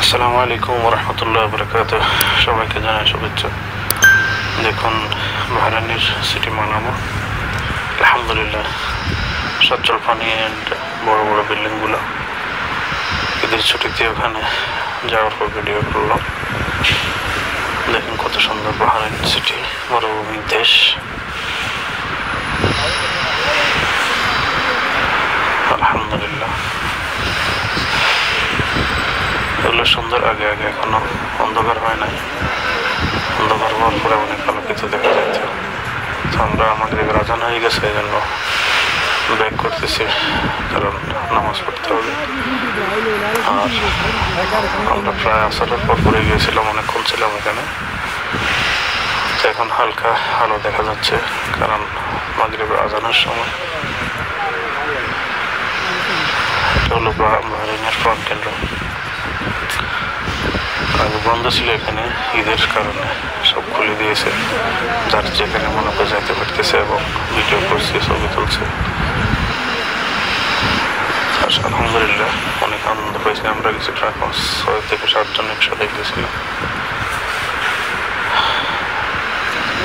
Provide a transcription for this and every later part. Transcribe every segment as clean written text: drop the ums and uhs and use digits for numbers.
আসসালামু আলাইকুম ওয়া রাহমাতুল্লাহি ওয়া বারাকাতুহু। সবাইকে জানাই শুভেচ্ছা। দেখুন বাহরাইনের সিটি মানামা, আলহামদুলিল্লাহ সচ্ছল পানি অ্যান্ড বড় বড় বিল্ডিংগুলো। ঈদের ছুটিতে ওখানে যাওয়ার পর ভিডিও করলাম। দেখুন কত সুন্দর বাহরাইন সিটি, মরুভূমির দেশ। আলহামদুলিল্লাহ এগুলো সুন্দর। আগে আগে এখনো অন্ধকার হয় নাই, অন্ধকার হওয়ার পরে অনেক ভালো কিছু দেখা যাচ্ছে। তো আমরা আমাদের আজান হয়ে গেছে, এই জন্য ব্যাক করতেছি, কারণ নামাজ পড়তে হবে। আর আমরা প্রায় আসরের পর পরে গিয়েছিলাম, অনেকক্ষণ ছিলাম এখানে। তো এখন হালকা আলো দেখা যাচ্ছে, কারণ মাগরিবের আজানের সময়। এটা হলো বাহরাইনের প্রাণ কেন্দ্র। আগে বন্ধ ছিল এখানে, ঈদের কারণে সব খুলে দিয়েছে। যার যেখানে মনে করে যাইতে পারতেছে এবং ভিডিও করছে, ছবি তুলছে। আলহামদুলিল্লাহ অনেক আনন্দ পেয়েছি আমরা। কিছুটা 6 থেকে 7 জন একসাথে গেছিলাম।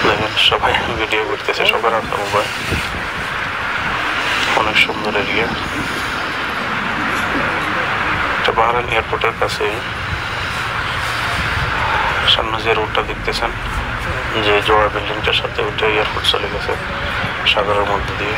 দেখেন সবাই ভিডিও করতেছে, সবার হাতে মোবাইল। অনেক সুন্দর এরিয়া। এটা বাহরাইন এয়ারপোর্টের কাছে। সামনে যে রোডটা দেখতেছেন, যে জোড়া বিল্ডিংটার সাথে, ওইটা এয়ারপোর্ট চলে গেছে সাগরের মধ্যে দিয়ে।